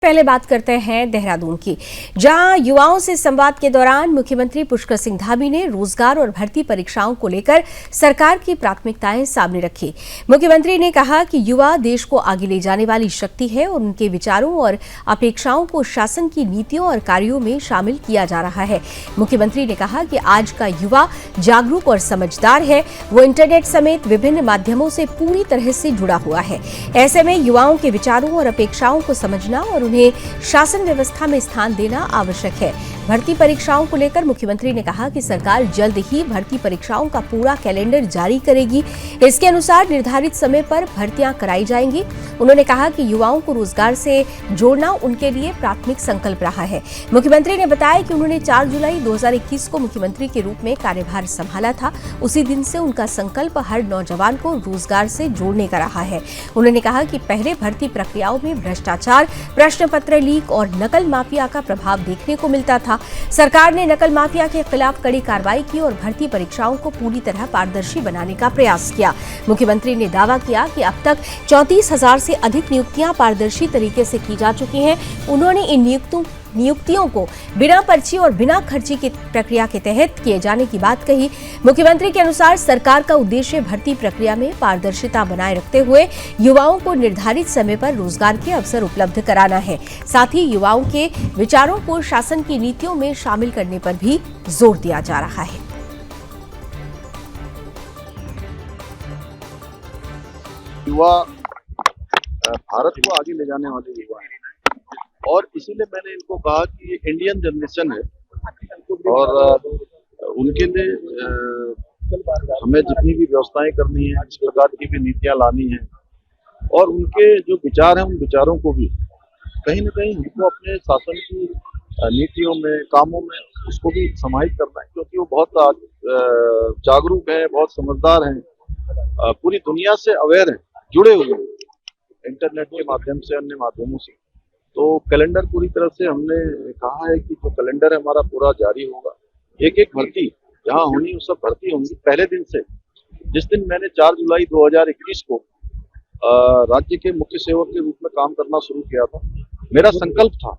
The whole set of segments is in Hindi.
पहले बात करते हैं देहरादून की, जहां युवाओं से संवाद के दौरान मुख्यमंत्री पुष्कर सिंह धामी ने रोजगार और भर्ती परीक्षाओं को लेकर सरकार की प्राथमिकताएं सामने रखी। मुख्यमंत्री ने कहा कि युवा देश को आगे ले जाने वाली शक्ति है और उनके विचारों और अपेक्षाओं को शासन की नीतियों और कार्यों में शामिल किया जा रहा है। मुख्यमंत्री ने कहा कि आज का युवा जागरूक और समझदार है। वो इंटरनेट समेत विभिन्न माध्यमों से पूरी तरह से जुड़ा हुआ है। ऐसे में युवाओं के विचारों और अपेक्षाओं को समझना और उन्हें शासन व्यवस्था में स्थान देना आवश्यक है। भर्ती परीक्षाओं को लेकर मुख्यमंत्री ने कहा कि सरकार जल्द ही भर्ती परीक्षाओं का पूरा कैलेंडर जारी करेगी। इसके अनुसार निर्धारित समय पर भर्तियां कराई जाएंगी। उन्होंने कहा कि युवाओं को रोजगार से जोड़ना उनके लिए प्राथमिक संकल्प रहा है। मुख्यमंत्री ने बताया कि उन्होंने 4 जुलाई 2021 को मुख्यमंत्री के रूप में कार्यभार संभाला था। उसी दिन से उनका संकल्प हर नौजवान को रोजगार से जोड़ने का रहा है। उन्होंने कहा कि पहले भर्ती प्रक्रियाओं में भ्रष्टाचार, प्रश्न पत्र लीक और नकल माफिया का प्रभाव देखने को मिलता था। सरकार ने नकल माफिया के खिलाफ कड़ी कार्रवाई की और भर्ती परीक्षाओं को पूरी तरह पारदर्शी बनाने का प्रयास किया। मुख्यमंत्री ने दावा किया कि अब तक 34,000 से अधिक नियुक्तियां पारदर्शी तरीके से की जा चुकी हैं। उन्होंने इन नियुक्तियों को बिना पर्ची और बिना खर्ची की प्रक्रिया के तहत किए जाने की बात कही। मुख्यमंत्री के अनुसार सरकार का उद्देश्य भर्ती प्रक्रिया में पारदर्शिता बनाए रखते हुए युवाओं को निर्धारित समय पर रोजगार के अवसर उपलब्ध कराना है। साथ ही युवाओं के विचारों को शासन की नीतियों में शामिल करने पर भी जोर दिया जा रहा है। युवा भारत को आगे ले जाने वाले युवा हैं और इसीलिए मैंने इनको कहा कि ये इंडियन जनरेशन है और उनके लिए हमें जितनी भी व्यवस्थाएं करनी है, जिस प्रकार की भी नीतियां लानी है और उनके जो विचार हैं उन विचारों को भी कहीं ना कहीं हमको अपने शासन की नीतियों में, कामों में उसको भी समाहित करना है, क्योंकि वो बहुत जागरूक है, बहुत समझदार हैं, पूरी दुनिया से अवेयर हैं, जुड़े हुए हैं इंटरनेट के माध्यम से, अन्य माध्यमों से। तो कैलेंडर पूरी तरह से हमने कहा है कि जो कैलेंडर है हमारा पूरा जारी होगा। एक एक भर्ती जहां होनी वो सब भर्ती होंगी। पहले दिन से जिस दिन मैंने 4 जुलाई 2021 को राज्य के मुख्य सेवक के रूप में काम करना शुरू किया था, मेरा संकल्प था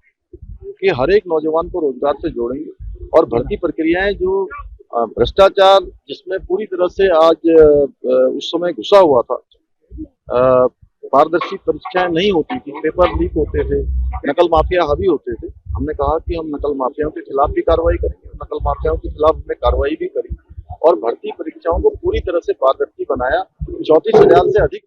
कि हर एक नौजवान को रोजगार से जोड़ेंगे और भर्ती प्रक्रियाएं जो भ्रष्टाचार जिसमें पूरी तरह से आज उस समय घुसा हुआ था, पारदर्शी परीक्षाएं नहीं होती थी, पेपर लीक होते थे, नकल माफिया हावी होते थे। हमने कहा कि हम नकल माफियाओं के खिलाफ भी कार्रवाई करेंगे, नकल माफियाओं के खिलाफ हमने कार्रवाई भी करी और भर्ती परीक्षाओं को पूरी तरह से पारदर्शी बनाया। 34,000 से अधिक